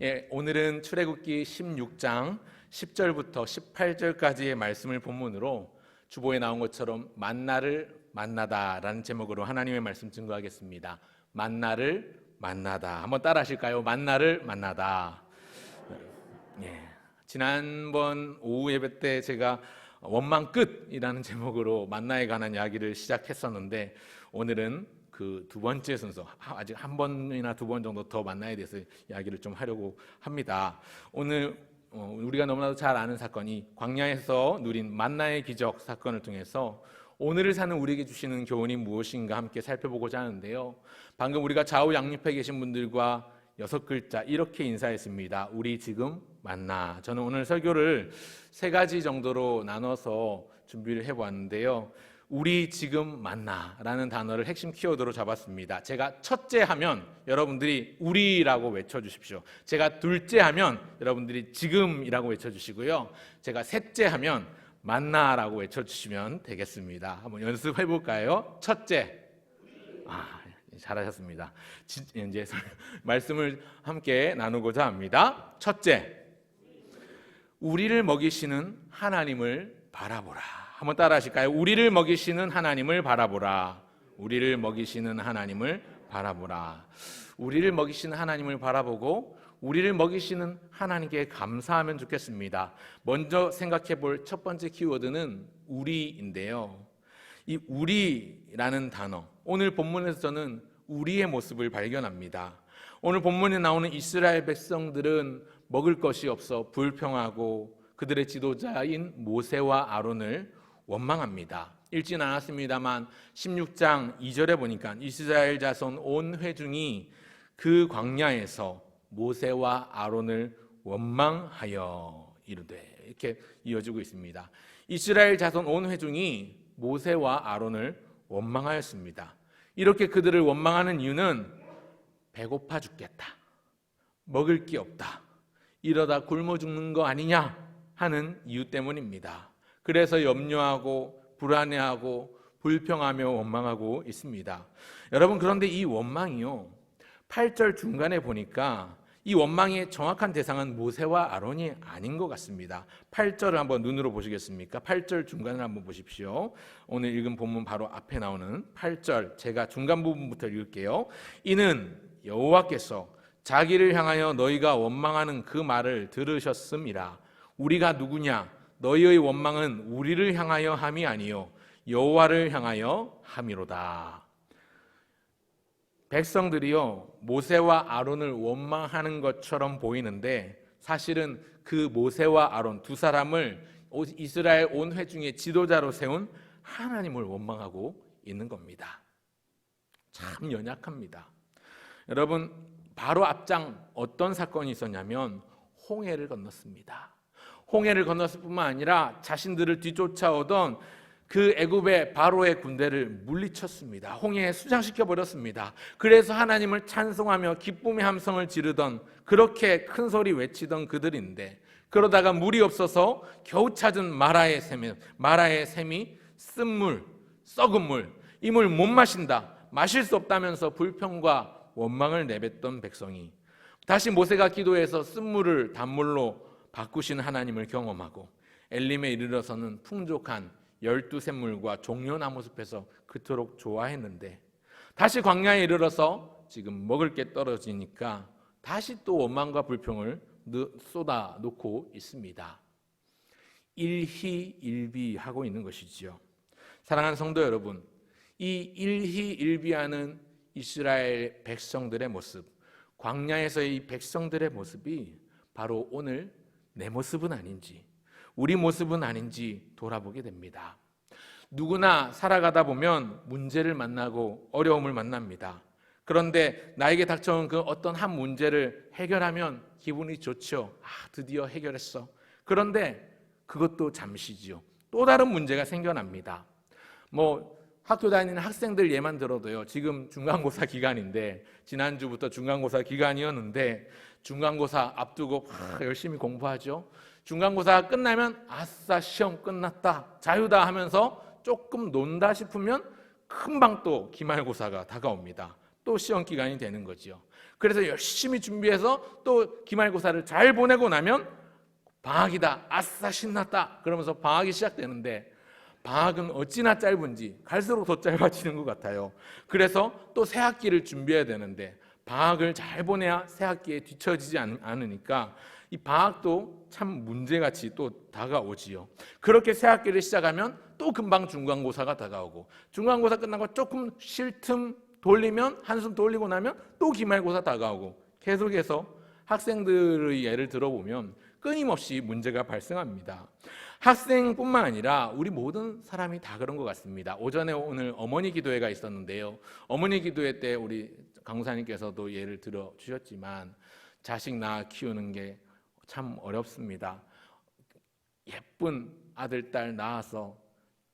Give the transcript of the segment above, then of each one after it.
예, 오늘은 출애굽기 16장 10절부터 18절까지의 말씀을 본문으로 주보에 나온 것처럼 만나를 만나다라는 제목으로 하나님의 말씀 증거하겠습니다. 만나를 만나다. 한번 따라 하실까요? 만나를 만나다. 예, 지난번 오후 예배 때 제가 원망 끝이라는 제목으로 만나에 관한 이야기를 시작했었는데 오늘은 그 두 번째 순서, 아직 한 번이나 두 번 정도 더 만나에 대해서 이야기를 좀 하려고 합니다. 오늘 우리가 너무나도 잘 아는 사건이 광야에서 누린 만나의 기적 사건을 통해서 오늘을 사는 우리에게 주시는 교훈이 무엇인가 함께 살펴보고자 하는데요. 방금 우리가 좌우 양옆에 계신 분들과 6글자 이렇게 인사했습니다. 우리 지금 만나. 저는 오늘 설교를 3가지 정도로 나눠서 준비를 해보았는데요. 우리 지금 만나라는 단어를 핵심 키워드로 잡았습니다. 제가 첫째 하면 여러분들이 우리라고 외쳐주십시오. 제가 둘째 하면 여러분들이 지금이라고 외쳐주시고요. 제가 셋째 하면 만나라고 외쳐주시면 되겠습니다. 한번 연습해 볼까요? 첫째, 잘하셨습니다. 이제 말씀을 함께 나누고자 합니다. 첫째, 우리를 먹이시는 하나님을 바라보라. 한번 따라 하실까요? 우리를 먹이시는 하나님을 바라보라. 우리를 먹이시는 하나님을 바라보라. 우리를 먹이시는 하나님을 바라보고 우리를 먹이시는 하나님께 감사하면 좋겠습니다. 먼저 생각해 볼 첫 번째 키워드는 우리인데요. 이 우리라는 단어, 오늘 본문에서 저는 우리의 모습을 발견합니다. 오늘 본문에 나오는 이스라엘 백성들은 먹을 것이 없어 불평하고 그들의 지도자인 모세와 아론을 원망합니다. 읽지는 않았습니다만 16장 2절에 보니까 이스라엘 자손 온 회중이 그 광야에서 모세와 아론을 원망하여 이르되, 이렇게 이어지고 있습니다. 이스라엘 자손 온 회중이 모세와 아론을 원망하였습니다. 이렇게 그들을 원망하는 이유는 배고파 죽겠다, 먹을 게 없다, 이러다 굶어 죽는 거 아니냐 하는 이유 때문입니다. 그래서 염려하고 불안해하고 불평하며 원망하고 있습니다. 여러분, 그런데 이 원망이요, 8절 중간에 보니까 이 원망의 정확한 대상은 모세와 아론이 아닌 것 같습니다. 8절을 한번 눈으로 보시겠습니까? 8절 중간을 한번 보십시오. 오늘 읽은 본문 바로 앞에 나오는 8절, 제가 중간 부분부터 읽을게요. 이는 여호와께서 자기를 향하여 너희가 원망하는 그 말을 들으셨음이라. 우리가 누구냐? 너희의 원망은 우리를 향하여 함이 아니요 여호와를 향하여 함이로다. 백성들이요, 모세와 아론을 원망하는 것처럼 보이는데 사실은 그 모세와 아론 두 사람을 이스라엘 온 회중의 지도자로 세운 하나님을 원망하고 있는 겁니다. 참 연약합니다. 여러분, 바로 앞장 어떤 사건이 있었냐면 홍해를 건넜습니다. 홍해를 건넜을 뿐만 아니라 자신들을 뒤쫓아오던 그 애굽의 바로의 군대를 물리쳤습니다. 홍해에 수장시켜 버렸습니다. 그래서 하나님을 찬송하며 기쁨의 함성을 지르던, 그렇게 큰 소리 외치던 그들인데, 그러다가 물이 없어서 겨우 찾은 마라의 샘이 쓴물, 썩은 물, 이 물 못 마신다, 마실 수 없다면서 불평과 원망을 내뱉던 백성이 다시 모세가 기도해서 쓴물을 단물로 바꾸신 하나님을 경험하고 엘림에 이르러서는 풍족한 12샘물과 종려나무 숲에서 그토록 좋아했는데 다시 광야에 이르러서 지금 먹을 게 떨어지니까 다시 또 원망과 불평을 쏟아놓고 있습니다. 일희일비하고 있는 것이지요. 사랑하는 성도 여러분, 이 일희일비하는 이스라엘 백성들의 모습, 광야에서의 이 백성들의 모습이 바로 오늘 내 모습은 아닌지, 우리 모습은 아닌지 돌아보게 됩니다. 누구나 살아가다 보면 문제를 만나고 어려움을 만납니다. 그런데 나에게 닥쳐온 그 어떤 한 문제를 해결하면 기분이 좋죠. 드디어 해결했어. 그런데 그것도 잠시지요. 또 다른 문제가 생겨납니다. 학교 다니는 학생들 예만 들어도요, 지금 중간고사 기간인데, 지난주부터 중간고사 기간이었는데 중간고사 앞두고 열심히 공부하죠. 중간고사가 끝나면 아싸, 시험 끝났다, 자유다 하면서 조금 논다 싶으면 금방 또 기말고사가 다가옵니다. 또 시험 기간이 되는 거죠. 그래서 열심히 준비해서 또 기말고사를 잘 보내고 나면 방학이다, 아싸 신났다 그러면서 방학이 시작되는데, 방학은 어찌나 짧은지 갈수록 더 짧아지는 것 같아요. 그래서 또 새 학기를 준비해야 되는데 방학을 잘 보내야 새 학기에 뒤처지지 않으니까 이 방학도 참 문제같이 또 다가오지요. 그렇게 새 학기를 시작하면 또 금방 중간고사가 다가오고, 중간고사 끝나고 조금 쉴 틈 돌리면, 한숨 돌리고 나면 또 기말고사 다가오고, 계속해서 학생들의 예를 들어보면 끊임없이 문제가 발생합니다. 학생뿐만 아니라 우리 모든 사람이 다 그런 것 같습니다. 오전에 오늘 어머니 기도회가 있었는데요, 어머니 기도회 때 우리 강사님께서도 예를 들어 주셨지만 자식 낳아 키우는 게 참 어렵습니다. 예쁜 아들, 딸 낳아서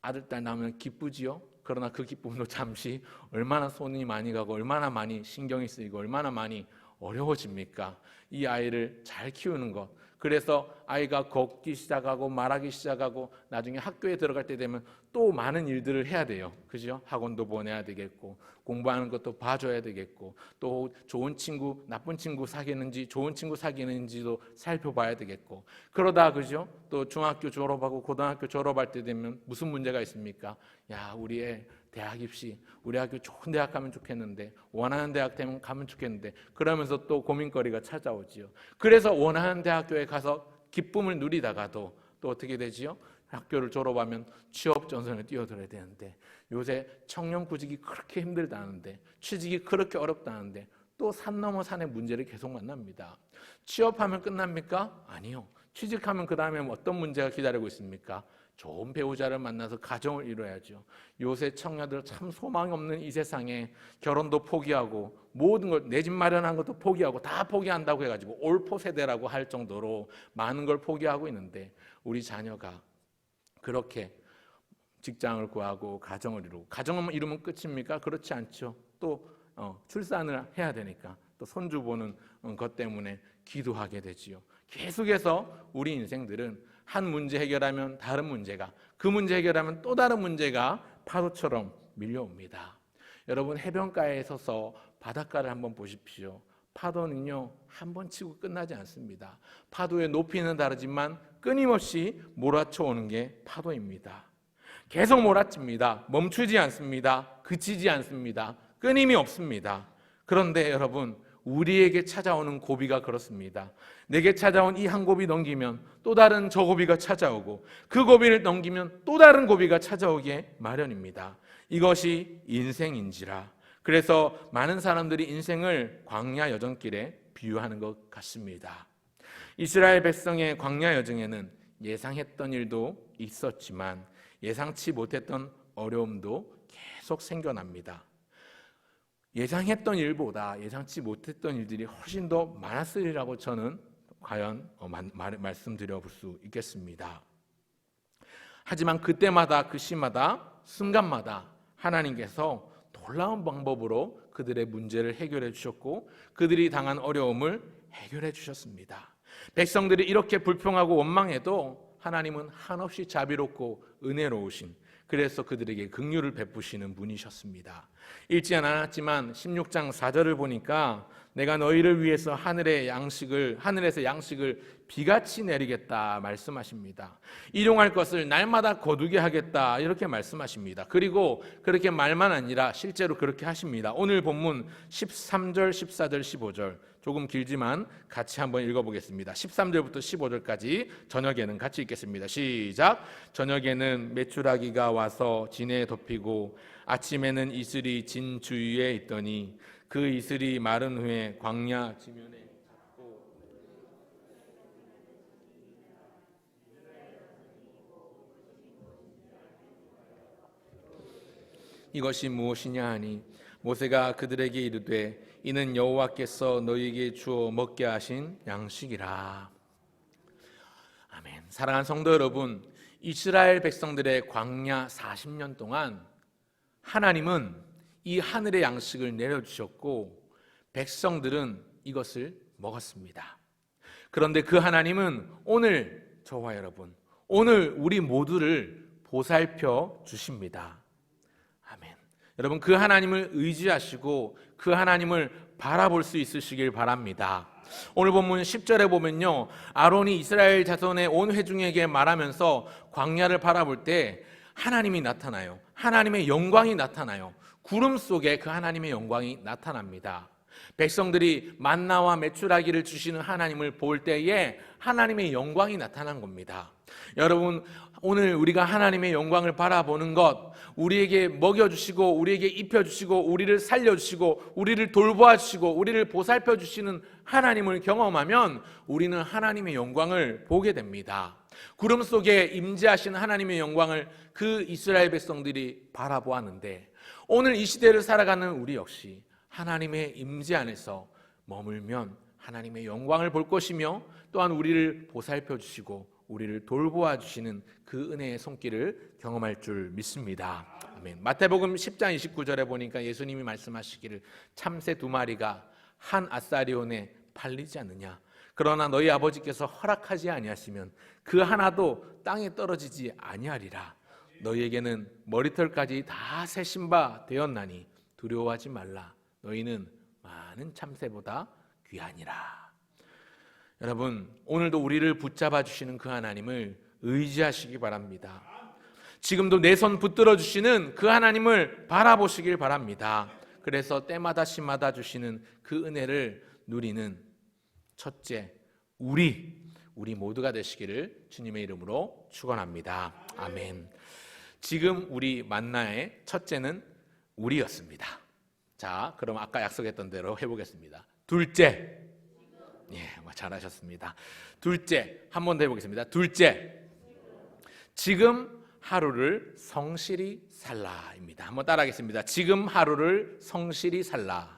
아들, 딸 낳으면 기쁘지요? 그러나 그 기쁨도 잠시 얼마나 손이 많이 가고 얼마나 많이 신경이 쓰이고 얼마나 많이 어려워집니까? 이 아이를 잘 키우는 것. 그래서 아이가 걷기 시작하고 말하기 시작하고 나중에 학교에 들어갈 때 되면 또 많은 일들을 해야 돼요. 그죠? 학원도 보내야 되겠고, 공부하는 것도 봐줘야 되겠고, 또 좋은 친구, 나쁜 친구 사귀는지, 좋은 친구 사귀는지도 살펴봐야 되겠고, 그러다 그죠? 또 중학교 졸업하고 고등학교 졸업할 때 되면 무슨 문제가 있습니까? 야, 우리 애 대학 입시, 우리 학교 좋은 대학 가면 좋겠는데, 원하는 대학 되면 가면 좋겠는데, 그러면서 또 고민거리가 찾아오지요. 그래서 원하는 대학교에 가서 기쁨을 누리다가도 또 어떻게 되지요? 학교를 졸업하면 취업 전선에 뛰어들어야 되는데, 요새 청년구직이 그렇게 힘들다는데, 취직이 그렇게 어렵다는데 또 산 넘어 산의 문제를 계속 만납니다. 취업하면 끝납니까? 아니요. 취직하면 그 다음에 어떤 문제가 기다리고 있습니까? 좋은 배우자를 만나서 가정을 이뤄야죠. 요새 청년들 참 소망이 없는 이 세상에 결혼도 포기하고 모든 걸, 내 집 마련한 것도 포기하고 다 포기한다고 해가지고 올포 세대라고 할 정도로 많은 걸 포기하고 있는데, 우리 자녀가 그렇게 직장을 구하고 가정을 이루고, 가정을 이루면 끝입니까? 그렇지 않죠. 또 출산을 해야 되니까 또 손주 보는 것 때문에 기도하게 되지요. 계속해서 우리 인생들은 한 문제 해결하면 다른 문제가, 그 문제 해결하면 또 다른 문제가 파도처럼 밀려옵니다. 여러분, 해변가에 서서 바닷가를 한번 보십시오. 파도는요, 한 번 치고 끝나지 않습니다. 파도의 높이는 다르지만 끊임없이 몰아쳐오는 게 파도입니다. 계속 몰아칩니다. 멈추지 않습니다. 그치지 않습니다. 끊임이 없습니다. 그런데 여러분, 우리에게 찾아오는 고비가 그렇습니다. 내게 찾아온 이 한 고비 넘기면 또 다른 저 고비가 찾아오고, 그 고비를 넘기면 또 다른 고비가 찾아오게 마련입니다. 이것이 인생인지라. 그래서 많은 사람들이 인생을 광야 여정길에 비유하는 것 같습니다. 이스라엘 백성의 광야 여정에는 예상했던 일도 있었지만 예상치 못했던 어려움도 계속 생겨납니다. 예상했던 일보다 예상치 못했던 일들이 훨씬 더 많았으리라고 저는 과연 말씀드려 볼 수 있겠습니다. 하지만 그때마다, 그 시마다, 순간마다 하나님께서 놀라운 방법으로 그들의 문제를 해결해 주셨고, 그들이 당한 어려움을 해결해 주셨습니다. 백성들이 이렇게 불평하고 원망해도 하나님은 한없이 자비롭고 은혜로우신, 그래서 그들에게 긍휼을 베푸시는 분이셨습니다. 읽지 않았지만 16장 4절을 보니까 내가 너희를 위해서 하늘에서 양식을 비같이 내리겠다 말씀하십니다. 일용할 것을 날마다 거두게 하겠다 이렇게 말씀하십니다. 그리고 그렇게 말만 아니라 실제로 그렇게 하십니다. 오늘 본문 13절, 14절, 15절 조금 길지만 같이 한번 읽어보겠습니다. 13절부터 15절까지 저녁에는 같이 읽겠습니다. 시작. 저녁에는 메추라기가 와서 진에 덮이고 아침에는 이슬이 진 주위에 있더니 그 이슬이 마른 후에 광야 지면에 닿고 이것이 무엇이냐 하니 모세가 그들에게 이르되 이는 여호와께서 너희에게 주어 먹게 하신 양식이라. 아멘. 사랑하는 성도 여러분, 이스라엘 백성들의 광야 40년 동안 하나님은 이 하늘의 양식을 내려주셨고 백성들은 이것을 먹었습니다. 그런데 그 하나님은 오늘 저와 여러분, 오늘 우리 모두를 보살펴 주십니다. 아멘. 여러분, 그 하나님을 의지하시고 그 하나님을 바라볼 수 있으시길 바랍니다. 오늘 본문 10절에 보면요, 아론이 이스라엘 자손의 온 회중에게 말하면서 광야를 바라볼 때 하나님이 나타나요. 하나님의 영광이 나타나요. 구름 속에 그 하나님의 영광이 나타납니다. 백성들이 만나와 메추라기를 주시는 하나님을 볼 때에 하나님의 영광이 나타난 겁니다. 여러분, 오늘 우리가 하나님의 영광을 바라보는 것, 우리에게 먹여주시고 우리에게 입혀주시고 우리를 살려주시고 우리를 돌보아주시고 우리를 보살펴주시는 하나님을 경험하면 우리는 하나님의 영광을 보게 됩니다. 구름 속에 임재하시는 하나님의 영광을 그 이스라엘 백성들이 바라보았는데, 오늘 이 시대를 살아가는 우리 역시 하나님의 임재 안에서 머물면 하나님의 영광을 볼 것이며, 또한 우리를 보살펴 주시고 우리를 돌보아 주시는 그 은혜의 손길을 경험할 줄 믿습니다. 아멘. 마태복음 10장 29절에 보니까 예수님이 말씀하시기를 참새 2마리가 한 아사리온에 팔리지 않느냐, 그러나 너희 아버지께서 허락하지 아니하시면 그 하나도 땅에 떨어지지 아니하리라. 너희에게는 머리털까지 다 세신 바 되었나니 두려워하지 말라. 너희는 많은 참새보다 귀하니라. 여러분, 오늘도 우리를 붙잡아 주시는 그 하나님을 의지하시기 바랍니다. 지금도 내 손 붙들어 주시는 그 하나님을 바라보시길 바랍니다. 그래서 때마다 시마다 주시는 그 은혜를 누리는 첫째, 우리 모두가 되시기를 주님의 이름으로 축원합니다. 아멘. 지금 우리 만나의 첫째는 우리였습니다. 자, 그럼 아까 약속했던 대로 해보겠습니다. 둘째, 잘하셨습니다. 둘째, 한 번 더 해보겠습니다. 둘째, 지금 하루를 성실히 살라입니다. 한번 따라하겠습니다. 지금 하루를 성실히 살라.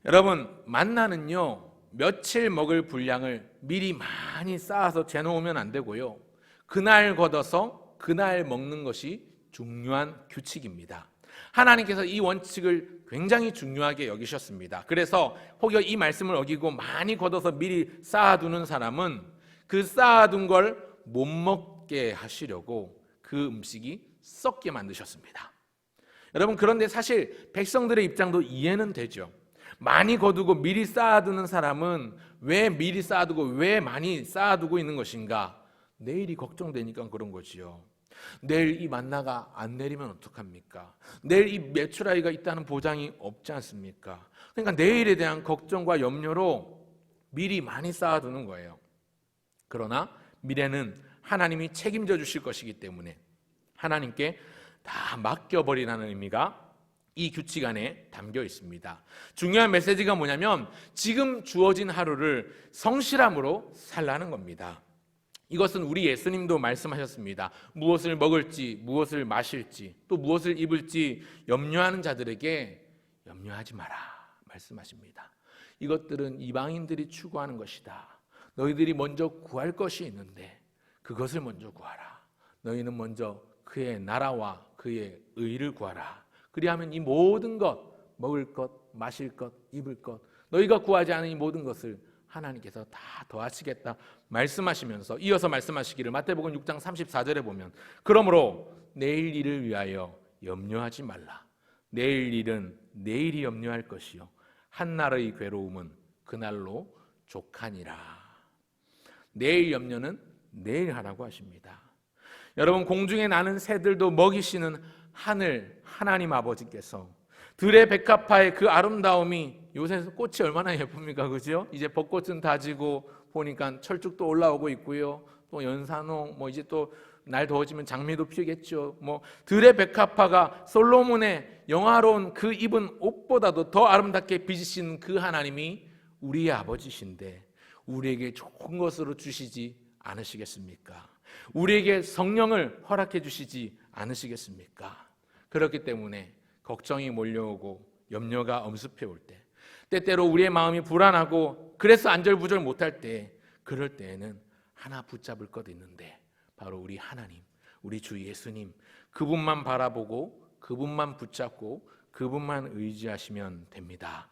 여러분, 만나는요, 며칠 먹을 분량을 미리 많이 쌓아서 재놓으면 안 되고요, 그날 걷어서 그날 먹는 것이 중요한 규칙입니다. 하나님께서 이 원칙을 굉장히 중요하게 여기셨습니다. 그래서 혹여 이 말씀을 어기고 많이 걷어서 미리 쌓아두는 사람은 그 쌓아둔 걸 못 먹게 하시려고 그 음식이 썩게 만드셨습니다. 여러분, 그런데 사실 백성들의 입장도 이해는 되죠. 많이 거두고 미리 쌓아두는 사람은 왜 미리 쌓아두고 왜 많이 쌓아두고 있는 것인가? 내일이 걱정되니까 그런 거지요. 내일 이 만나가 안 내리면 어떡합니까? 내일 이 메추라기가 있다는 보장이 없지 않습니까? 그러니까 내일에 대한 걱정과 염려로 미리 많이 쌓아두는 거예요. 그러나 미래는 하나님이 책임져 주실 것이기 때문에 하나님께 다 맡겨버리라는 의미가 이 규칙 안에 담겨 있습니다. 중요한 메시지가 뭐냐면 지금 주어진 하루를 성실함으로 살라는 겁니다. 이것은 우리 예수님도 말씀하셨습니다. 무엇을 먹을지, 무엇을 마실지, 또 무엇을 입을지 염려하는 자들에게 염려하지 마라 말씀하십니다. 이것들은 이방인들이 추구하는 것이다. 너희들이 먼저 구할 것이 있는데 그것을 먼저 구하라. 너희는 먼저 그의 나라와 그의 의를 구하라. 그리하면 이 모든 것, 먹을 것, 마실 것, 입을 것, 너희가 구하지 않은 이 모든 것을 하나님께서 다 더하시겠다 말씀하시면서 이어서 말씀하시기를 마태복음 6장 34절에 보면 그러므로 내일 일을 위하여 염려하지 말라. 내일 일은 내일이 염려할 것이요 한날의 괴로움은 그날로 족하니라. 내일 염려는 내일 하라고 하십니다. 여러분, 공중에 나는 새들도 먹이시는 하늘 하나님 아버지께서 들의 백합화의 그 아름다움이, 요새 꽃이 얼마나 예쁩니까, 그죠? 이제 벚꽃은 다지고 보니까 철쭉도 올라오고 있고요. 또 연산홍, 이제 또 날 더워지면 장미도 피우겠죠. 들의 백합화가 솔로몬의 영화로운 그 입은 옷보다도 더 아름답게 빚으신 그 하나님이 우리의 아버지신데 우리에게 좋은 것으로 주시지 않으시겠습니까? 우리에게 성령을 허락해 주시지 않으시겠습니까? 그렇기 때문에 걱정이 몰려오고 염려가 엄습해 올 때, 때때로 우리의 마음이 불안하고 그래서 안절부절 못할 때, 그럴 때에는 하나 붙잡을 것 있는데 바로 우리 하나님, 우리 주 예수님, 그분만 바라보고 그분만 붙잡고 그분만 의지하시면 됩니다.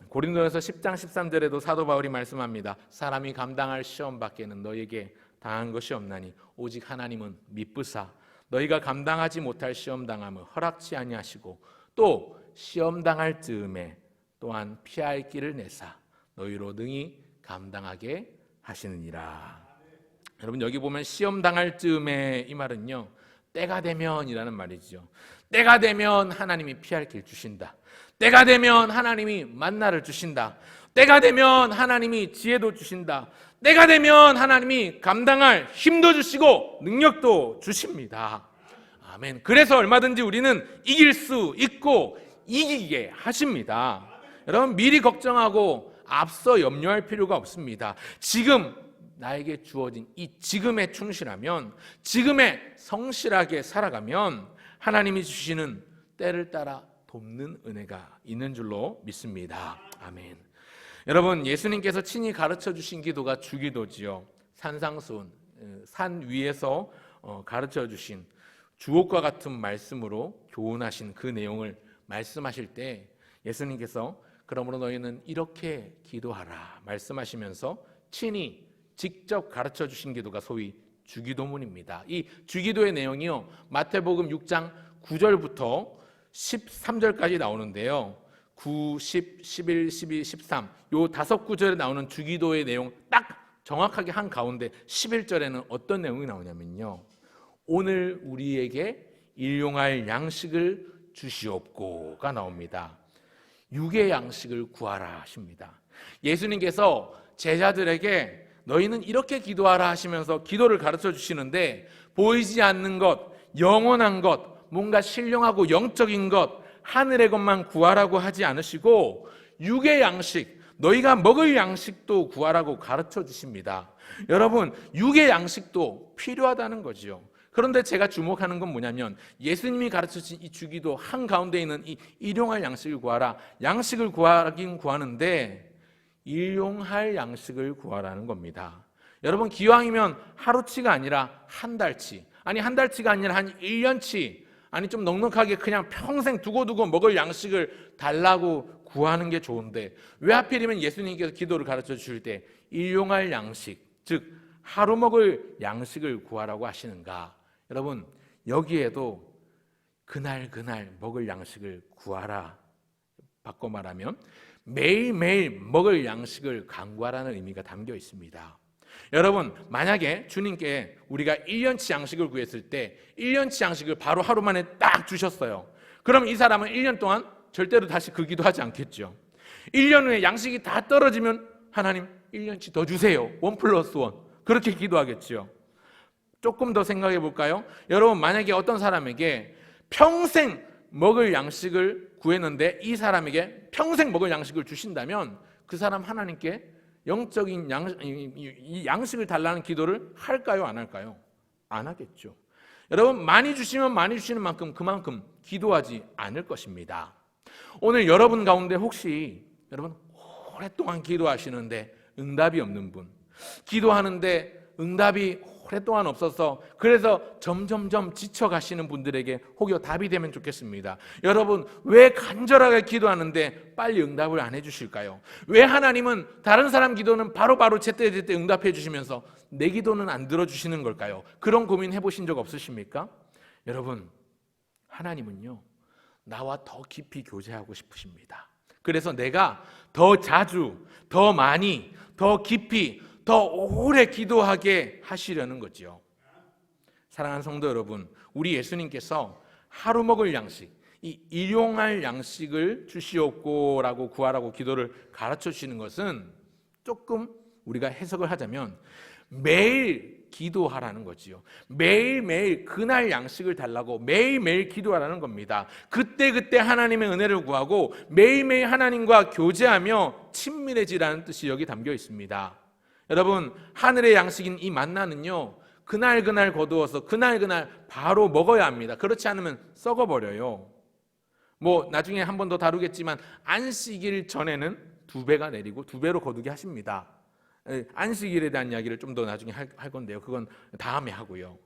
고린도전서 10장 13절에도 사도 바울이 말씀합니다. 사람이 감당할 시험 밖에는 너에게 당한 것이 없나니 오직 하나님은 미쁘사 너희가 감당하지 못할 시험 당함을 허락치 아니하시고 또 시험 당할 즈음에 또한 피할 길을 내사 너희로 능히 감당하게 하시느니라. 여러분, 여기 보면 시험 당할 즈음에 이 말은요, 때가 되면이라는 말이죠. 때가 되면 하나님이 피할 길 주신다. 때가 되면 하나님이 만나를 주신다. 때가 되면 하나님이 지혜도 주신다. 때가 되면 하나님이 감당할 힘도 주시고 능력도 주십니다. 아멘. 그래서 얼마든지 우리는 이길 수 있고 이기게 하십니다. 여러분, 미리 걱정하고 앞서 염려할 필요가 없습니다. 지금 나에게 주어진 이 지금에 충실하면, 지금에 성실하게 살아가면 하나님이 주시는 때를 따라 돕는 은혜가 있는 줄로 믿습니다. 아멘. 여러분, 예수님께서 친히 가르쳐 주신 기도가 주기도지요. 산상수훈, 산 위에서 가르쳐 주신 주옥과 같은 말씀으로 교훈하신 그 내용을 말씀하실 때 예수님께서 그러므로 너희는 이렇게 기도하라 말씀하시면서 친히 직접 가르쳐 주신 기도가 소위 주기도문입니다. 이 주기도의 내용이요, 마태복음 6장 9절부터 13절까지 나오는데요, 9, 10, 11, 12, 13 요 다섯 구절에 나오는 주기도의 내용 딱 정확하게 한 가운데 11절에는 어떤 내용이 나오냐면요, 오늘 우리에게 일용할 양식을 주시옵고가 나옵니다. 육의 양식을 구하라 하십니다. 예수님께서 제자들에게 너희는 이렇게 기도하라 하시면서 기도를 가르쳐 주시는데, 보이지 않는 것, 영원한 것, 뭔가 신령하고 영적인 것, 하늘의 것만 구하라고 하지 않으시고 육의 양식, 너희가 먹을 양식도 구하라고 가르쳐 주십니다. 여러분, 육의 양식도 필요하다는 거지요. 그런데 제가 주목하는 건 뭐냐면, 예수님이 가르쳐주신 이 주기도 한가운데 있는 이 일용할 양식을 구하라, 양식을 구하긴 구하는데 일용할 양식을 구하라는 겁니다. 여러분, 기왕이면 하루치가 아니라 한 달치, 아니 한 달치가 아니라 한 1년치, 아니 좀 넉넉하게 그냥 평생 두고두고 먹을 양식을 달라고 구하는 게 좋은데 왜 하필이면 예수님께서 기도를 가르쳐 주실 때 일용할 양식, 즉 하루 먹을 양식을 구하라고 하시는가? 여러분, 여기에도 그날 먹을 양식을 구하라, 바꿔 말하면 매일매일 먹을 양식을 간구하라는 의미가 담겨 있습니다. 여러분, 만약에 주님께 우리가 1년치 양식을 구했을 때 1년치 양식을 바로 하루 만에 딱 주셨어요. 그럼 이 사람은 1년 동안 절대로 다시 그 기도하지 않겠죠. 1년 후에 양식이 다 떨어지면 하나님 1년치 더 주세요, 1+1, 그렇게 기도하겠죠. 조금 더 생각해 볼까요? 여러분, 만약에 어떤 사람에게 평생 먹을 양식을 구했는데 이 사람에게 평생 먹을 양식을 주신다면 그 사람 하나님께 영적인 양식을 달라는 기도를 할까요? 안 할까요? 안 하겠죠. 여러분, 많이 주시면 많이 주시는 만큼 그만큼 기도하지 않을 것입니다. 오늘 여러분 가운데 혹시 여러분 오랫동안 기도하시는데 응답이 없는 분, 기도하는데 응답이 오랫동안 없어서 그래서 점점점 지쳐가시는 분들에게 혹여 답이 되면 좋겠습니다. 여러분, 왜 간절하게 기도하는데 빨리 응답을 안 해주실까요? 왜 하나님은 다른 사람 기도는 바로바로 제때제때 응답해 주시면서 내 기도는 안 들어주시는 걸까요? 그런 고민 해보신 적 없으십니까? 여러분, 하나님은요 나와 더 깊이 교제하고 싶으십니다. 그래서 내가 더 자주, 더 많이, 더 깊이, 더 오래 기도하게 하시려는 거죠. 사랑하는 성도 여러분, 우리 예수님께서 하루 먹을 양식, 이 일용할 양식을 주시옵고라고 구하라고 기도를 가르쳐 주시는 것은 조금 우리가 해석을 하자면 매일 기도하라는 거지요. 매일매일 그날 양식을 달라고 매일매일 기도하라는 겁니다. 그때그때 하나님의 은혜를 구하고 매일매일 하나님과 교제하며 친밀해지라는 뜻이 여기 담겨 있습니다. 여러분, 하늘의 양식인 이 만나는요 그날 거두어서 그날 바로 먹어야 합니다. 그렇지 않으면 썩어버려요. 뭐 나중에 한 번 더 다루겠지만 안식일 전에는 2배가 내리고 2배로 거두게 하십니다. 안식일에 대한 이야기를 좀 더 나중에 할 건데요, 그건 다음에 하고요.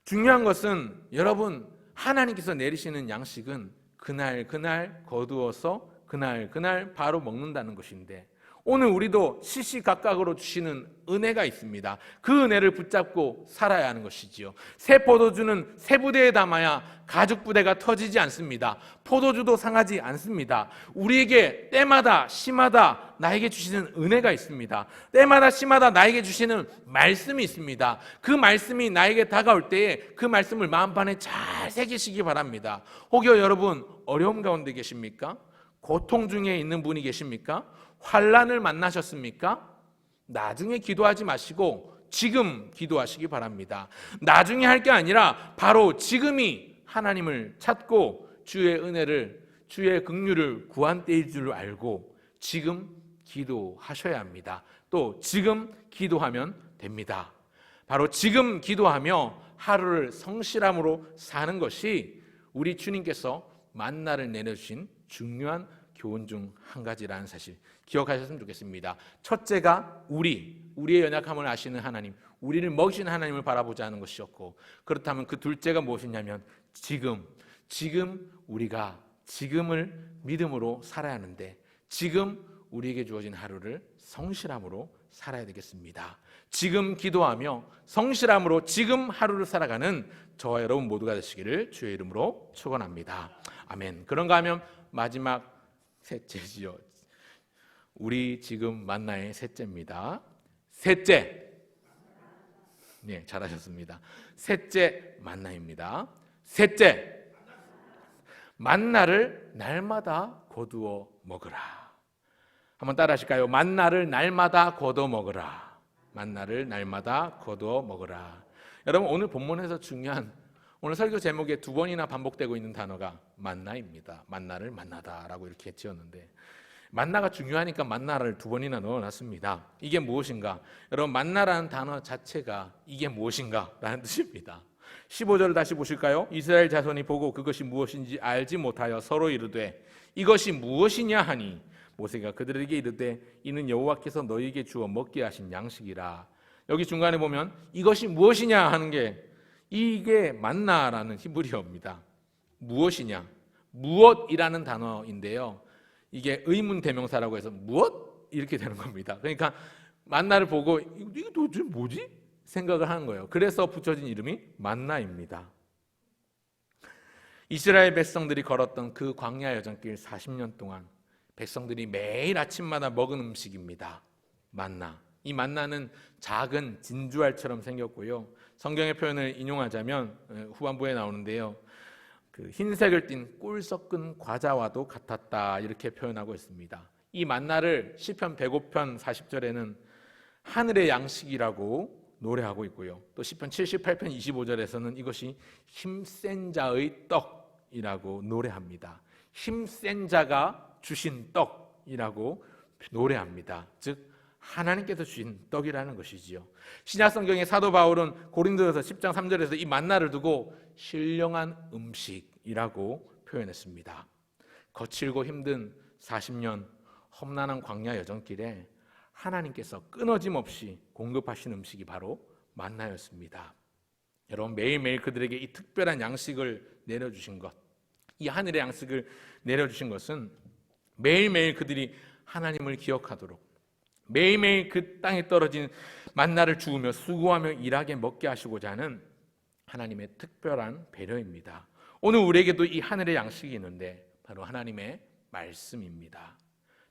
중요한 것은 여러분, 하나님께서 내리시는 양식은 그날 거두어서 그날 바로 먹는다는 것인데, 오늘 우리도 시시각각으로 주시는 은혜가 있습니다. 그 은혜를 붙잡고 살아야 하는 것이지요. 새 포도주는 새 부대에 담아야 가죽 부대가 터지지 않습니다. 포도주도 상하지 않습니다. 우리에게 때마다 시마다 나에게 주시는 은혜가 있습니다. 때마다 시마다 나에게 주시는 말씀이 있습니다. 그 말씀이 나에게 다가올 때에 그 말씀을 마음판에 잘 새기시기 바랍니다. 혹여 여러분 어려움 가운데 계십니까? 고통 중에 있는 분이 계십니까? 환난을 만나셨습니까? 나중에 기도하지 마시고 지금 기도하시기 바랍니다. 나중에 할 게 아니라 바로 지금이 하나님을 찾고 주의 은혜를, 주의 긍휼을 구한 때일 줄 알고 지금 기도하셔야 합니다. 또 지금 기도하면 됩니다. 바로 지금 기도하며 하루를 성실함으로 사는 것이 우리 주님께서 만나를 내려주신 중요한 교훈 중 한 가지라는 사실 기억하셨으면 좋겠습니다. 첫째가 우리의 연약함을 아시는 하나님, 우리를 먹이시는 하나님을 바라보자 하는 것이었고, 그렇다면 그 둘째가 무엇이냐면 지금 우리가 지금을 믿음으로 살아야 하는데 지금 우리에게 주어진 하루를 성실함으로 살아야 되겠습니다. 지금 기도하며 성실함으로 지금 하루를 살아가는 저와 여러분 모두가 되시기를 주의 이름으로 축원합니다. 아멘. 그런가 하면 마지막 셋째지요. 우리 지금 만나의 셋째입니다. 셋째. 네, 잘하셨습니다. 셋째 만나입니다. 셋째. 만나를 날마다 거두어 먹으라. 한번 따라 하실까요? 만나를 날마다 거두어 먹으라. 만나를 날마다 거두어 먹으라. 여러분 오늘 본문에서 중요한 오늘 설교 제목에 두 번이나 반복되고 있는 단어가 만나입니다. 만나를 만나다라고 이렇게 지었는데 만나가 중요하니까 만나를 두 번이나 넣어놨습니다. 이게 무엇인가? 여러분 만나라는 단어 자체가 이게 무엇인가? 라는 뜻입니다. 15절을 다시 보실까요? 이스라엘 자손이 보고 그것이 무엇인지 알지 못하여 서로 이르되 이것이 무엇이냐 하니 모세가 그들에게 이르되 이는 여호와께서 너희에게 주어 먹게 하신 양식이라. 여기 중간에 보면 이것이 무엇이냐 하는 게 이게 만나라는 히브리어입니다. 무엇이냐? 무엇이라는 단어인데요. 이게 의문 대명사라고 해서 무엇? 이렇게 되는 겁니다. 그러니까 만나를 보고 이게 도대체 뭐지? 생각을 하는 거예요. 그래서 붙여진 이름이 만나입니다. 이스라엘 백성들이 걸었던 그 광야 여정길 40년 동안 백성들이 매일 아침마다 먹은 음식입니다. 만나. 이 만나는 작은 진주알처럼 생겼고요. 성경의 표현을 인용하자면 후반부에 나오는데요. 그 흰색을 띤 꿀 섞은 과자와도 같았다 이렇게 표현하고 있습니다. 이 만나를 시편 105편 40절에는 하늘의 양식이라고 노래하고 있고요. 또 시편 78편 25절에서는 이것이 힘센 자의 떡이라고 노래합니다. 힘센 자가 주신 떡이라고 노래합니다. 즉 하나님께서 주신 떡이라는 것이지요. 신약 성경의 사도 바울은 고린도전서 10장 3절에서 이 만나를 두고 신령한 음식이라고 표현했습니다. 거칠고 힘든 40년 험난한 광야 여정길에 하나님께서 끊어짐 없이 공급하신 음식이 바로 만나였습니다. 여러분 매일매일 그들에게 이 특별한 양식을 내려주신 것, 이 하늘의 양식을 내려주신 것은 매일매일 그들이 하나님을 기억하도록 매일매일 그 땅에 떨어진 만나를 주우며 수고하며 일하게 먹게 하시고자 하는 하나님의 특별한 배려입니다. 오늘 우리에게도 이 하늘의 양식이 있는데 바로 하나님의 말씀입니다.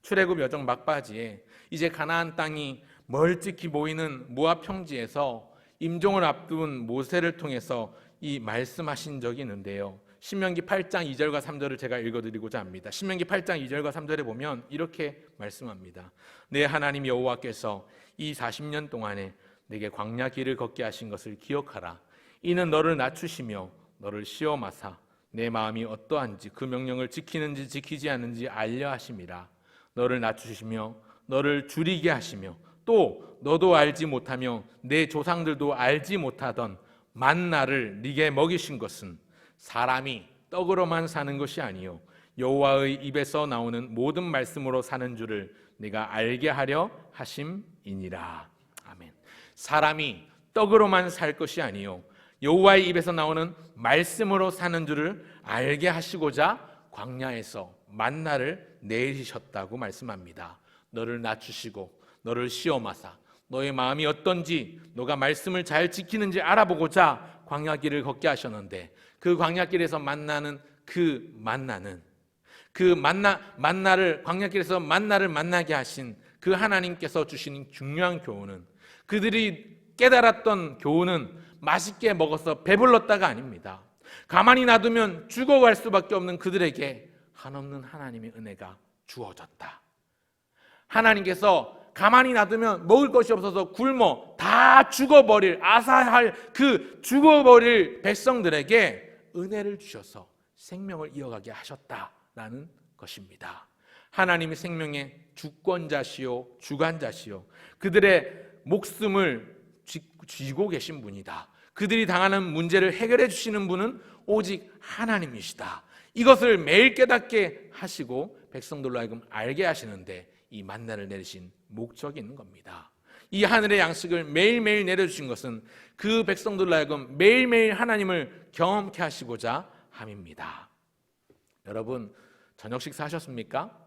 출애굽 여정 막바지에 이제 가나안 땅이 멀찍이 보이는 모압 평지에서 임종을 앞둔 모세를 통해서 이 말씀하신 적이 있는데요. 신명기 8장 2절과 3절을 제가 읽어드리고자 합니다. 신명기 8장 2절과 3절에 보면 이렇게 말씀합니다. 내 하나님 여호와께서 이 40년 동안에 내게 광야 길을 걷게 하신 것을 기억하라. 이는 너를 낮추시며 너를 시험하사 내 마음이 어떠한지 그 명령을 지키는지 지키지 않는지 알려 하심이라. 너를 낮추시며 너를 줄이게 하시며 또 너도 알지 못하며 내 조상들도 알지 못하던 만나를 네게 먹이신 것은 사람이 떡으로만 사는 것이 아니요 여호와의 입에서 나오는 모든 말씀으로 사는 줄을 네가 알게 하려 하심이니라. 아멘. 사람이 떡으로만 살 것이 아니요 여호와의 입에서 나오는 말씀으로 사는 줄을 알게 하시고자 광야에서 만나를 내리셨다고 말씀합니다. 너를 낮추시고 너를 시험하사 너의 마음이 어떤지 너가 말씀을 잘 지키는지 알아보고자 광야길을 걷게 하셨는데, 그 광야길에서 만나는 그 만나는 만나를 광야길에서 만나를 만나게 하신 그 하나님께서 주시는 중요한 교훈은, 그들이 깨달았던 교훈은 맛있게 먹어서 배불렀다가 아닙니다. 가만히 놔두면 죽어갈 수밖에 없는 그들에게 한없는 하나님의 은혜가 주어졌다. 하나님께서 가만히 놔두면 먹을 것이 없어서 굶어 다 죽어버릴, 아사할 그 죽어버릴 백성들에게 은혜를 주셔서 생명을 이어가게 하셨다라는 것입니다. 하나님이 생명의 주권자시요 주관자시요 그들의 목숨을 쥐고 계신 분이다. 그들이 당하는 문제를 해결해 주시는 분은 오직 하나님이시다. 이것을 매일 깨닫게 하시고 백성들로 하여금 알게 하시는데 이 만나를 내리신 목적이 있는 겁니다. 이 하늘의 양식을 매일매일 내려주신 것은 그 백성들로 하여금 매일매일 하나님을 경험케 하시고자 함입니다. 여러분, 저녁 식사 하셨습니까?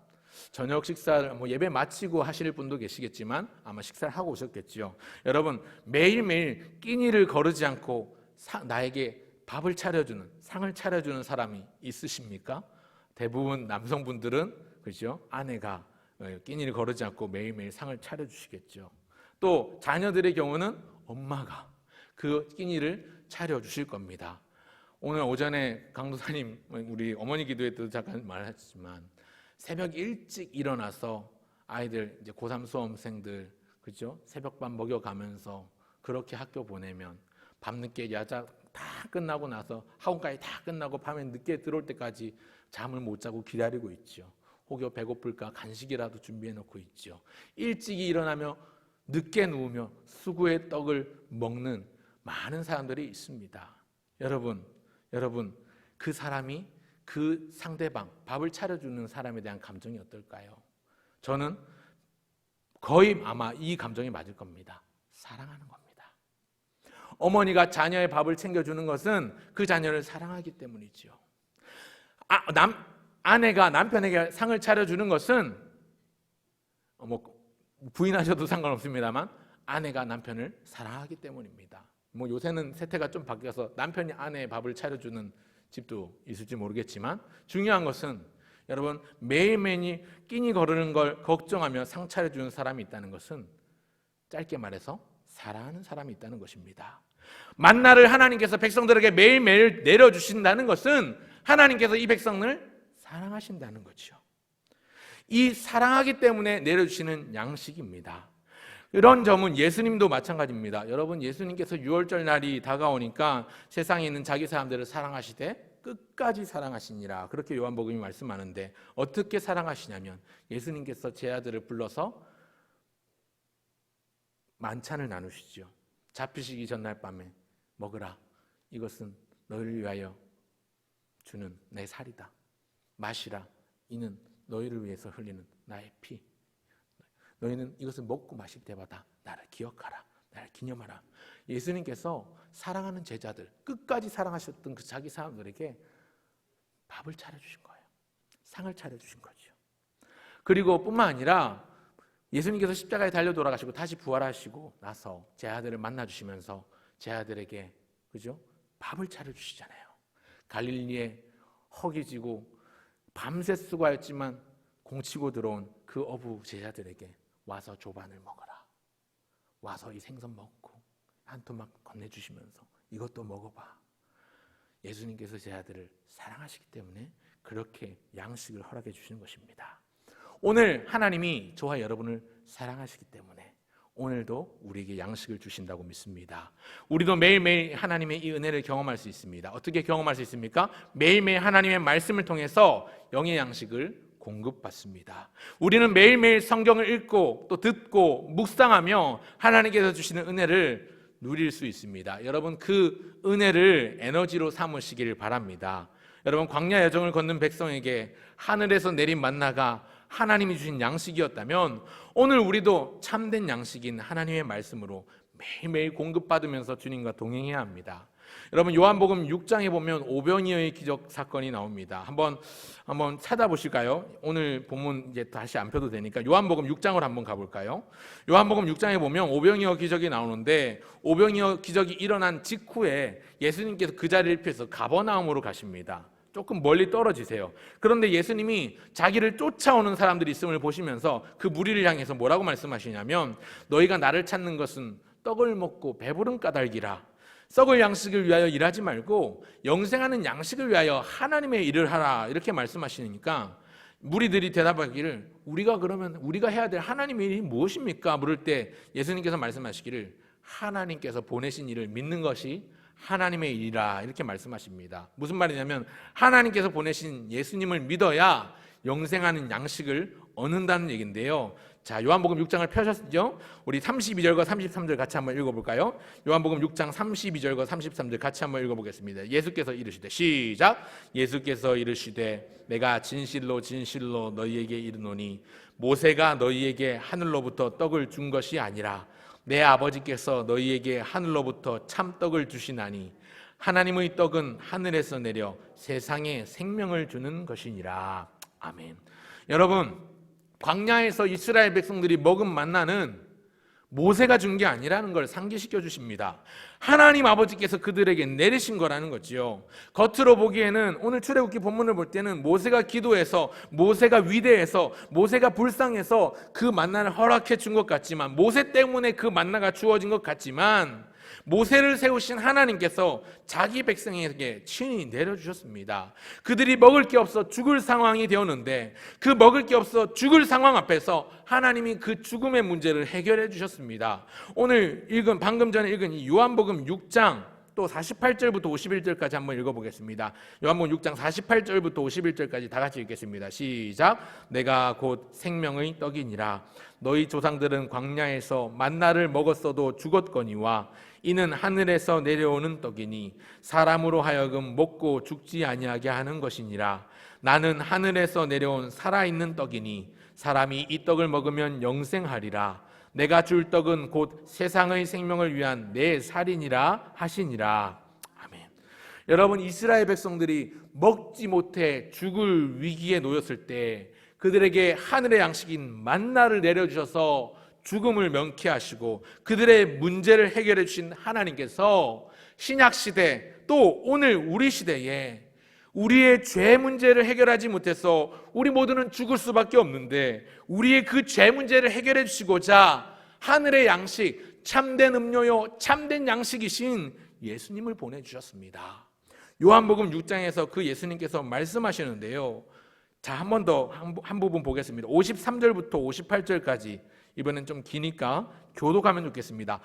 저녁 식사를 예배 마치고 하실 분도 계시겠지만 아마 식사를 하고 오셨겠죠. 여러분, 매일매일 끼니를 거르지 않고 나에게 밥을 차려주는, 상을 차려주는 사람이 있으십니까? 대부분 남성분들은 그렇죠? 아내가 끼니를 거르지 않고 매일매일 상을 차려주시겠죠. 또 자녀들의 경우는 엄마가 그 끼니를 차려주실 겁니다. 오늘 오전에 강도사님 우리 어머니 기도회 때도 잠깐 말했지만 새벽 일찍 일어나서 아이들 이제 고3 수험생들 그죠? 새벽밥 먹여가면서 그렇게 학교 보내면 밤늦게 야자 다 끝나고 나서 학원까지 다 끝나고 밤에 늦게 들어올 때까지 잠을 못 자고 기다리고 있죠. 혹여 배고플까 간식이라도 준비해 놓고 있죠. 일찍이 일어나며 늦게 누우며 수구의 떡을 먹는 많은 사람들이 있습니다. 여러분 그 사람이 그 상대방 밥을 차려주는 사람에 대한 감정이 어떨까요? 저는 거의 아마 이 감정이 맞을 겁니다. 사랑하는 겁니다. 어머니가 자녀의 밥을 챙겨주는 것은 그 자녀를 사랑하기 때문이죠. 아내가 남편에게 상을 차려주는 것은 부인하셔도 상관없습니다만 아내가 남편을 사랑하기 때문입니다. 요새는 세태가 좀 바뀌어서 남편이 아내의 밥을 차려주는 집도 있을지 모르겠지만 중요한 것은 여러분 매일매일 끼니 거르는 걸 걱정하며 상 차려주는 사람이 있다는 것은 짧게 말해서 사랑하는 사람이 있다는 것입니다. 만나를 하나님께서 백성들에게 매일매일 내려주신다는 것은 하나님께서 이 백성을 사랑하신다는 거죠. 이 사랑하기 때문에 내려주시는 양식입니다. 이런 점은 예수님도 마찬가지입니다. 여러분, 예수님께서 유월절 날이 다가오니까 세상에 있는 자기 사람들을 사랑하시되 끝까지 사랑하시니라, 그렇게 요한복음이 말씀하는데 어떻게 사랑하시냐면 예수님께서 제 아들을 불러서 만찬을 나누시죠. 잡히시기 전날 밤에 먹으라, 이것은 너희를 위하여 주는 내 살이다. 마시라, 이는 너희를 위해서 흘리는 나의 피. 너희는 이것을 먹고 마실 때마다 나를 기억하라, 나를 기념하라. 예수님께서 사랑하는 제자들, 끝까지 사랑하셨던 그 자기 사람들에게 밥을 차려주신 거예요. 상을 차려주신 거죠. 그리고 뿐만 아니라 예수님께서 십자가에 달려 돌아가시고 다시 부활하시고 나서 제 아들을 만나주시면서 제 아들에게 그죠? 밥을 차려주시잖아요. 갈릴리에 허기지고 밤새 수고하였지만 공치고 들어온 그 어부 제자들에게 와서 조반을 먹어라, 와서 이 생선 먹고 한 토막 건네주시면서 이것도 먹어봐. 예수님께서 제 아들을 사랑하시기 때문에 그렇게 양식을 허락해 주시는 것입니다. 오늘 하나님이 저와 여러분을 사랑하시기 때문에 오늘도 우리에게 양식을 주신다고 믿습니다. 우리도 매일매일 하나님의 이 은혜를 경험할 수 있습니다. 어떻게 경험할 수 있습니까? 매일매일 하나님의 말씀을 통해서 영의 양식을 공급받습니다. 우리는 매일매일 성경을 읽고 또 듣고 묵상하며 하나님께서 주시는 은혜를 누릴 수 있습니다. 여러분, 그 은혜를 에너지로 삼으시기를 바랍니다. 여러분, 광야 여정을 걷는 백성에게 하늘에서 내린 만나가 하나님이 주신 양식이었다면 오늘 우리도 참된 양식인 하나님의 말씀으로 매일매일 공급받으면서 주님과 동행해야 합니다. 여러분 요한복음 6장에 보면 오병이어의 기적 사건이 나옵니다. 한번 찾아보실까요? 오늘 본문 이제 다시 안 펴도 되니까 요한복음 6장으로 한번 가볼까요? 요한복음 6장에 보면 오병이어 기적이 나오는데 오병이어 기적이 일어난 직후에 예수님께서 그 자리를 피해서 가버나움으로 가십니다. 조금 멀리 떨어지세요. 그런데 예수님이 자기를 쫓아오는 사람들이 있음을 보시면서 그 무리를 향해서 뭐라고 말씀하시냐면 너희가 나를 찾는 것은 떡을 먹고 배부른 까닭이라. 썩을 양식을 위하여 일하지 말고 영생하는 양식을 위하여 하나님의 일을 하라 이렇게 말씀하시니까 무리들이 대답하기를 우리가 해야 될 하나님의 일이 무엇입니까? 물을 때 예수님께서 말씀하시기를 하나님께서 보내신 일을 믿는 것이 하나님의 일이라 이렇게 말씀하십니다. 무슨 말이냐면 하나님께서 보내신 예수님을 믿어야 영생하는 양식을 얻는다는 얘기인데요. 자, 요한복음 6장을 펴셨죠? 우리 32절과 33절 같이 한번 읽어볼까요? 요한복음 6장 32절과 33절 같이 한번 읽어보겠습니다. 예수께서 이르시되 시작. 예수께서 이르시되 내가 진실로 진실로 너희에게 이르노니 모세가 너희에게 하늘로부터 떡을 준 것이 아니라 내 아버지께서 너희에게 하늘로부터 참떡을 주시나니 하나님의 떡은 하늘에서 내려 세상에 생명을 주는 것이니라. 아멘. 여러분 광야에서 이스라엘 백성들이 먹은 만나는 모세가 준 게 아니라는 걸 상기시켜 주십니다. 하나님 아버지께서 그들에게 내리신 거라는 거지요. 겉으로 보기에는 오늘 출애굽기 본문을 볼 때는 모세가 기도해서 모세가 위대해서 모세가 불쌍해서 그 만나를 허락해 준 것 같지만 모세 때문에 그 만나가 주어진 것 같지만 모세를 세우신 하나님께서 자기 백성에게 친히 내려주셨습니다. 그들이 먹을 게 없어 죽을 상황이 되었는데 그 먹을 게 없어 죽을 상황 앞에서 하나님이 그 죽음의 문제를 해결해 주셨습니다. 오늘 방금 전에 읽은 이 요한복음 6장 또 48절부터 51절까지 한번 읽어보겠습니다. 요한복음 6장 48절부터 51절까지 다 같이 읽겠습니다. 시작. 내가 곧 생명의 떡이니라. 너희 조상들은 광야에서 만나를 먹었어도 죽었거니와 이는 하늘에서 내려오는 떡이니 사람으로 하여금 먹고 죽지 아니하게 하는 것이니라. 나는 하늘에서 내려온 살아있는 떡이니 사람이 이 떡을 먹으면 영생하리라. 내가 줄 떡은 곧 세상의 생명을 위한 내 살이니라 하시니라. 아멘. 여러분 이스라엘 백성들이 먹지 못해 죽을 위기에 놓였을 때 그들에게 하늘의 양식인 만나를 내려주셔서 죽음을 명쾌하시고 그들의 문제를 해결해 주신 하나님께서 신약시대 또 오늘 우리 시대에 우리의 죄 문제를 해결하지 못해서 우리 모두는 죽을 수밖에 없는데 우리의 그 죄 문제를 해결해 주시고자 하늘의 양식, 참된 음료요 참된 양식이신 예수님을 보내주셨습니다. 요한복음 6장에서 그 예수님께서 말씀하시는데요. 자, 한 번 더 한 부분 보겠습니다. 53절부터 58절까지 이번엔 좀 기니까 교독하면 좋겠습니다.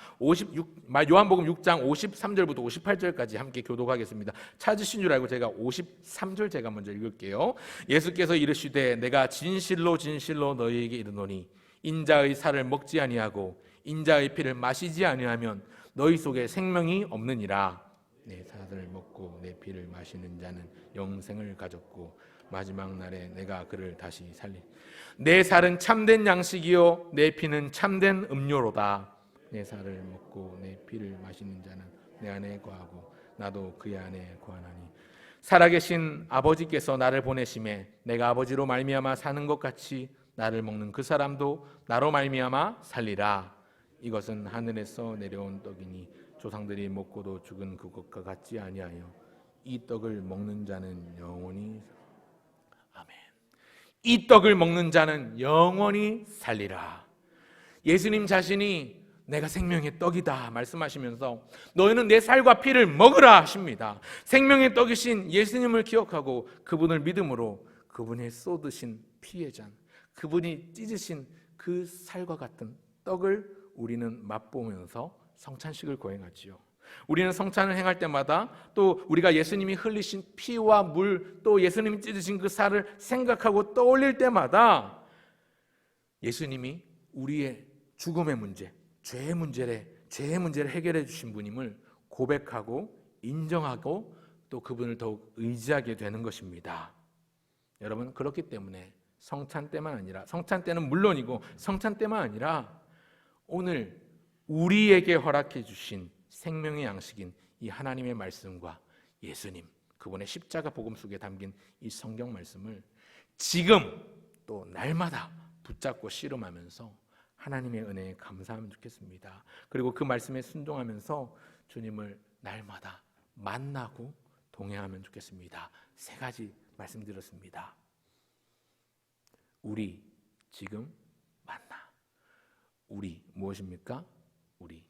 요한복음 6장 53절부터 58절까지 함께 교독하겠습니다. 찾으신 줄 알고 제가 53절 제가 먼저 읽을게요. 예수께서 이르시되 내가 진실로 진실로 너희에게 이르노니 인자의 살을 먹지 아니하고 인자의 피를 마시지 아니하면 너희 속에 생명이 없느니라. 내 살을 먹고 내 피를 마시는 자는 영생을 가졌고 마지막 날에 내가 그를 다시 살리. 내 살은 참된 양식이요 내 피는 참된 음료로다. 내 살을 먹고 내 피를 마시는 자는 내 안에 거하고 나도 그의 안에 거하나니 살아계신 아버지께서 나를 보내심에 내가 아버지로 말미암아 사는 것 같이 나를 먹는 그 사람도 나로 말미암아 살리라. 이것은 하늘에서 내려온 떡이니 조상들이 먹고도 죽은 그것과 같지 아니하여 이 떡을 먹는 자는 영원히 아멘. 이 떡을 먹는 자는 영원히 살리라. 예수님 자신이 내가 생명의 떡이다 말씀하시면서 너희는 내 살과 피를 먹으라 하십니다. 생명의 떡이신 예수님을 기억하고 그분을 믿음으로 그분의 쏟으신 피의 잔, 그분이 찢으신 그 살과 같은 떡을 우리는 맛보면서 성찬식을 거행하지요. 우리는 성찬을 행할 때마다 또 우리가 예수님이 흘리신 피와 물 또 예수님이 찢으신 그 살을 생각하고 떠올릴 때마다 예수님이 우리의 죽음의 문제, 죄의 문제를 해결해 주신 분임을 고백하고 인정하고 또 그분을 더욱 의지하게 되는 것입니다. 여러분 그렇기 때문에 성찬 때만 아니라 성찬 때는 물론이고 성찬 때만 아니라 오늘 우리에게 허락해 주신 생명의 양식인 이 하나님의 말씀과 예수님, 그분의 십자가 복음 속에 담긴 이 성경 말씀을 지금 또 날마다 붙잡고 씨름하면서 하나님의 은혜에 감사하면 좋겠습니다. 그리고 그 말씀에 순종하면서 주님을 날마다 만나고 동행하면 좋겠습니다. 세 가지 말씀드렸습니다. 우리 지금 만나. 우리 무엇입니까? 우리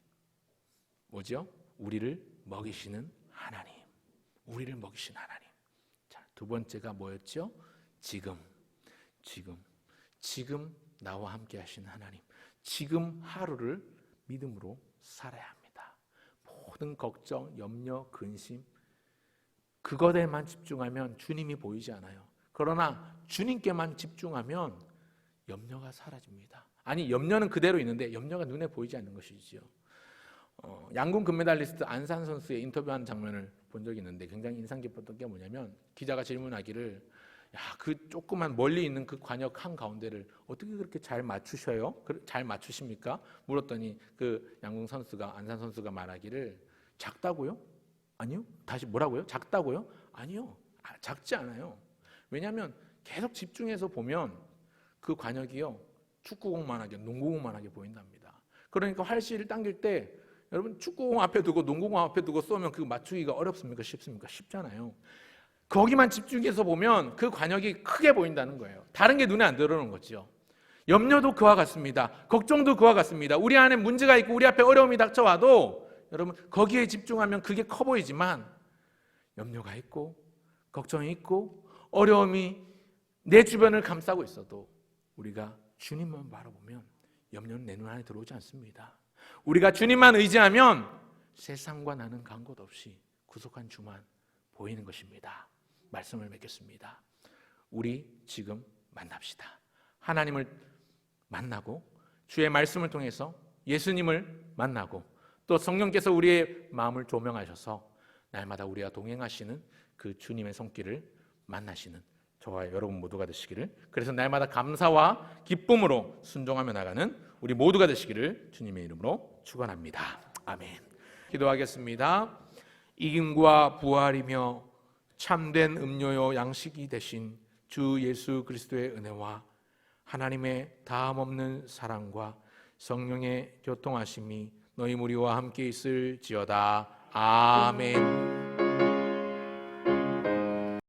뭐죠? 우리를 먹이시는 하나님. 우리를 먹이시는 하나님. 자, 두 번째가 뭐였죠? 지금 나와 함께 하시는 하나님. 지금 하루를 믿음으로 살아야 합니다. 모든 걱정, 염려, 근심 그것에만 집중하면 주님이 보이지 않아요. 그러나 주님께만 집중하면 염려가 사라집니다. 아니, 염려는 그대로 있는데 염려가 눈에 보이지 않는 것이지요. 양궁 금메달리스트 안산 선수의 인터뷰하는 장면을 본 적이 있는데 굉장히 인상 깊었던 게 뭐냐면 기자가 질문하기를 그 조그만 멀리 있는 그 관역 한가운데를 어떻게 그렇게 잘 맞추셔요? 잘 맞추십니까? 물었더니 그 양궁 선수가 안산 선수가 말하기를 작다고요? 아니요. 다시 뭐라고요? 작다고요? 아니요. 작지 않아요. 왜냐하면 계속 집중해서 보면 그 관역이요 축구공만하게 농구공만하게 보인답니다. 그러니까 활시를 당길 때 여러분 축구공 앞에 두고 농구공 앞에 두고 쏘면 그 맞추기가 어렵습니까? 쉽습니까? 쉽잖아요. 거기만 집중해서 보면 그 관역이 크게 보인다는 거예요. 다른 게 눈에 안 들어오는 거죠. 염려도 그와 같습니다. 걱정도 그와 같습니다. 우리 안에 문제가 있고 우리 앞에 어려움이 닥쳐와도 여러분 거기에 집중하면 그게 커 보이지만 염려가 있고 걱정이 있고 어려움이 내 주변을 감싸고 있어도 우리가 주님만 바라보면 염려는 내 눈 안에 들어오지 않습니다. 우리가 주님만 의지하면 세상과 나는 간 곳 없이 구속한 주만 보이는 것입니다. 말씀을 맺겠습니다. 우리 지금 만납시다. 하나님을 만나고 주의 말씀을 통해서 예수님을 만나고 또 성령께서 우리의 마음을 조명하셔서 날마다 우리와 동행하시는 그 주님의 손길을 만나시는 저와 여러분 모두가 되시기를, 그래서 날마다 감사와 기쁨으로 순종하며 나가는 우리 모두가 되시기를 주님의 이름으로 축원합니다. 아멘. 기도하겠습니다. 이김과 부활이며 참된 음료요 양식이 되신 주 예수 그리스도의 은혜와 하나님의 다함없는 사랑과 성령의 교통하심이 너희 무리와 함께 있을지어다. 아멘.